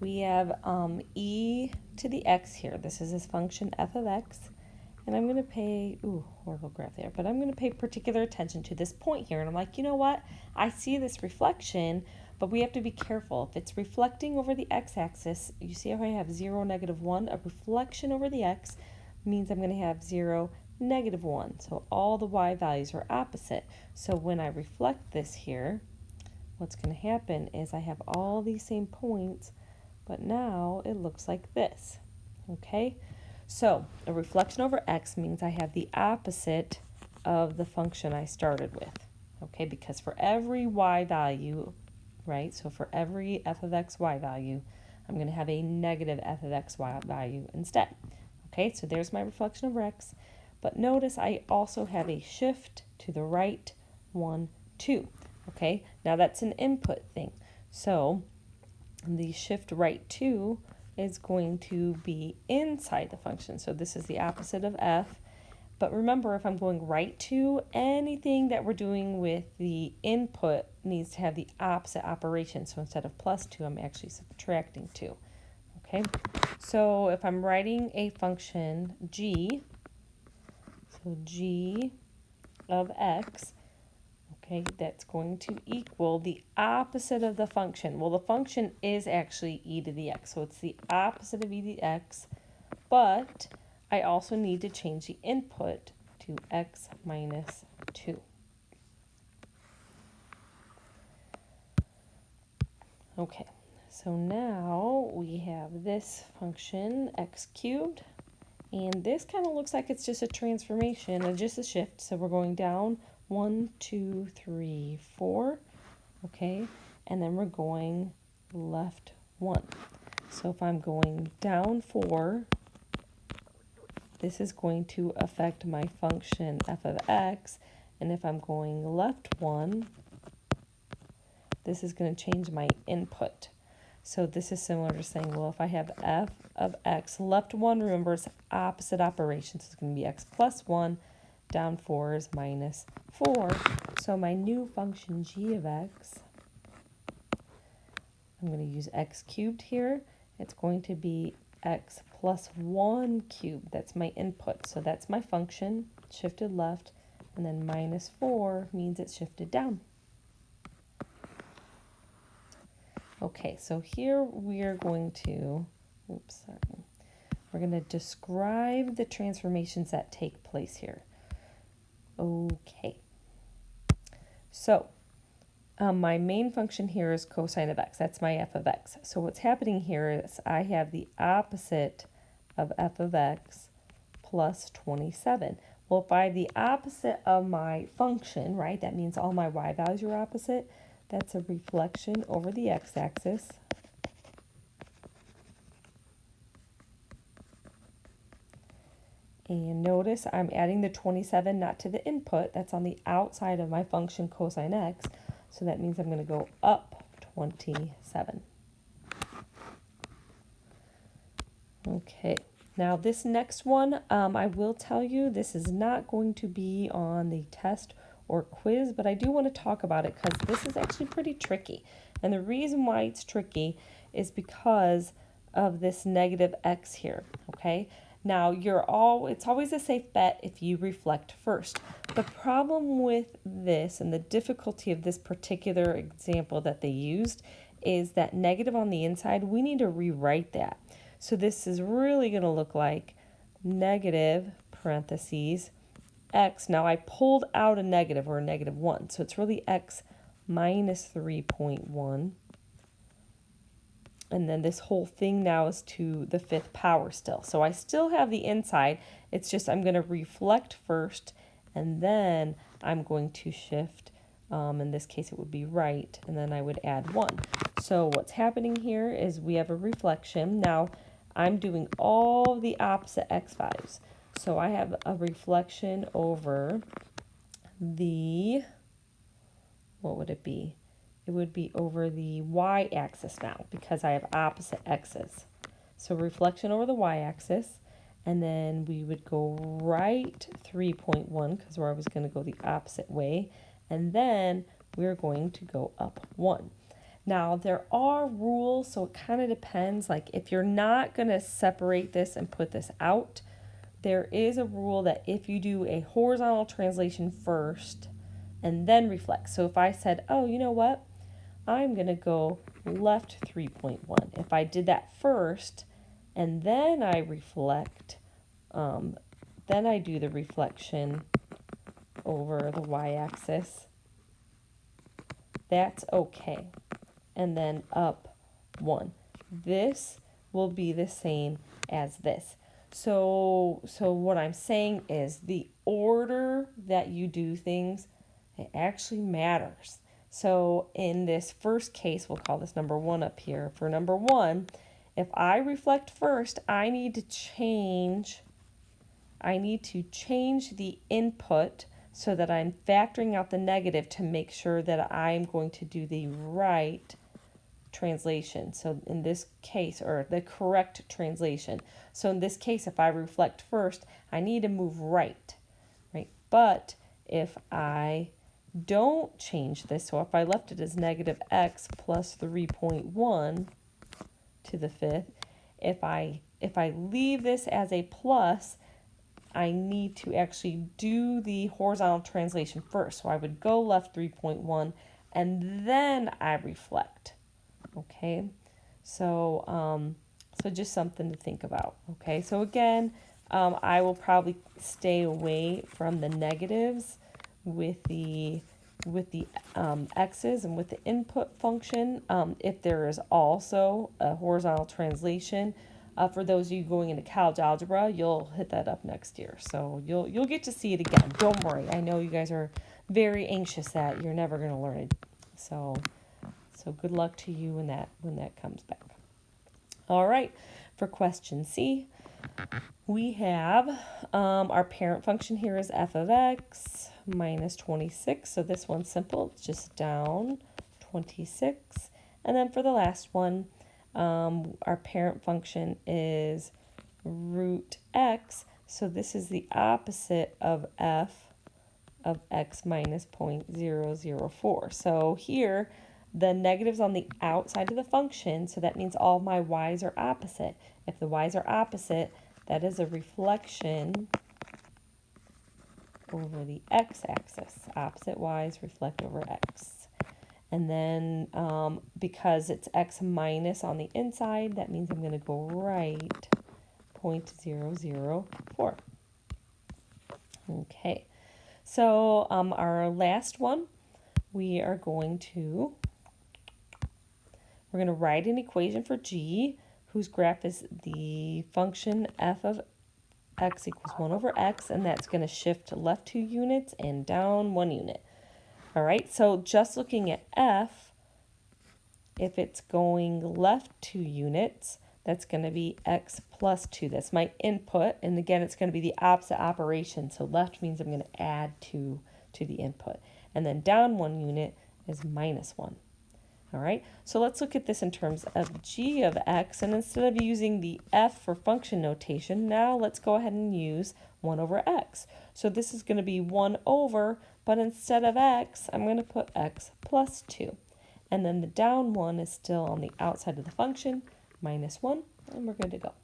we have e to the x here. This is this function f of x. And I'm going to pay, horrible graph there, but I'm going to pay particular attention to this point here. And I'm like, you know what? I see this reflection, but we have to be careful. If it's reflecting over the x-axis, you see how I have 0, -1? A reflection over the x means I'm going to have 0, -1. So all the y values are opposite. So when I reflect this here, what's going to happen is I have all these same points, but now it looks like this, okay? So a reflection over x means I have the opposite of the function I started with, okay? Because for every y value, right, so for every f of x y value, I'm going to have a negative f of x y value instead, okay? So there's my reflection over x, but notice I also have a shift to the right 1, 2, okay? Now that's an input thing, so the shift right 2 is going to be inside the function. So this is the opposite of f. But remember, if I'm going right 2, anything that we're doing with the input needs to have the opposite operation. So instead of +2, I'm actually subtracting 2. Okay? So if I'm writing a function g, so g of x, okay, that's going to equal the opposite of the function. Well, the function is actually e to the x, so it's the opposite of e to the x, but I also need to change the input to x minus 2. Okay, so now we have this function x cubed, and this kind of looks like it's just a transformation, or just a shift, so we're going down 1, 2, 3, 4, okay, and then we're going left 1. So if I'm going down 4, this is going to affect my function f of x, and if I'm going left 1, this is going to change my input. So this is similar to saying, well, if I have f of x, left 1, remember, it's opposite operations. It's going to be x plus 1, down 4 is minus 4. So my new function g of x, I'm going to use x cubed here. It's going to be x plus 1 cubed. That's my input. So that's my function, shifted left, and then minus 4 means it's shifted down. Okay, so here we're going to, we're going to describe the transformations that take place here. Okay, so my main function here is cosine of x. That's my f of x. So what's happening here is I have the opposite of f of x plus 27. Well, if I have the opposite of my function, right, that means all my y values are opposite. That's a reflection over the x-axis. And notice I'm adding the 27 not to the input. That's on the outside of my function cosine x. So that means I'm going to go up 27. Okay, now this next one, I will tell you, this is not going to be on the test or quiz, but I do want to talk about it because this is actually pretty tricky. And the reason why it's tricky is because of this negative x here, okay? Now, it's always a safe bet if you reflect first. The problem with this and the difficulty of this particular example that they used is that negative on the inside, we need to rewrite that. So this is really going to look like negative parentheses x. Now I pulled out a negative or a -1, so it's really x minus 3.1. And then this whole thing now is to the 5th power still. So I still have the inside. It's just I'm going to reflect first, and then I'm going to shift. In this case, it would be right, and then I would add 1. So what's happening here is we have a reflection. Now I'm doing all the opposite x values. So I have a reflection over the, what would it be? It would be over the y-axis now because I have opposite x's. So reflection over the y-axis, and then we would go right 3.1 because we're always going to go the opposite way, and then we're going to go up 1. Now, there are rules, so it kind of depends. Like, if you're not going to separate this and put this out, there is a rule that if you do a horizontal translation first and then reflect. So if I said, oh, you know what? I'm going to go left 3.1. If I did that first and then I reflect, then I do the reflection over the y-axis, that's okay. And then up 1. This will be the same as this. So what I'm saying is the order that you do things, it actually matters. So in this first case, we'll call this number 1 up here. For number 1, if I reflect first, I need to change the input so that I'm factoring out the negative to make sure that I'm going to do the right translation. So in this case, or the correct translation. So in this case, if I reflect first, I need to move right? But if I don't change this, so if I left it as negative x plus 3.1 to the 5th, if I leave this as a plus, I need to actually do the horizontal translation first. So I would go left 3.1 and then I reflect. Okay, so just something to think about. Okay, so again, I will probably stay away from the negatives with the x's and with the input function. If there is also a horizontal translation, for those of you going into college algebra, you'll hit that up next year. So you'll get to see it again. Don't worry. I know you guys are very anxious that you're never going to learn it. So good luck to you when that comes back. All right, for question C, we have our parent function here is f of x minus 26. So this one's simple. It's just down 26. And then for the last one, our parent function is root x. So this is the opposite of f of x minus 0.004. So here, the negative's on the outside of the function, so that means all my y's are opposite. If the y's are opposite, that is a reflection over the x-axis. Opposite y's reflect over x. And then because it's x minus on the inside, that means I'm going to go right 0.004. Okay, so our last one, we're going to write an equation for g, whose graph is the function f of x equals 1 over x, and that's going to shift left 2 units and down 1 unit. All right, so just looking at f, if it's going left 2 units, that's going to be x plus 2. That's my input, and again, it's going to be the opposite operation. So left means I'm going to add 2 to the input. And then down 1 unit is minus 1. All right, so let's look at this in terms of g of x, and instead of using the f for function notation, now let's go ahead and use 1 over x. So this is going to be 1 over, but instead of x, I'm going to put x plus 2. And then the down 1 is still on the outside of the function, minus 1, and we're good to go.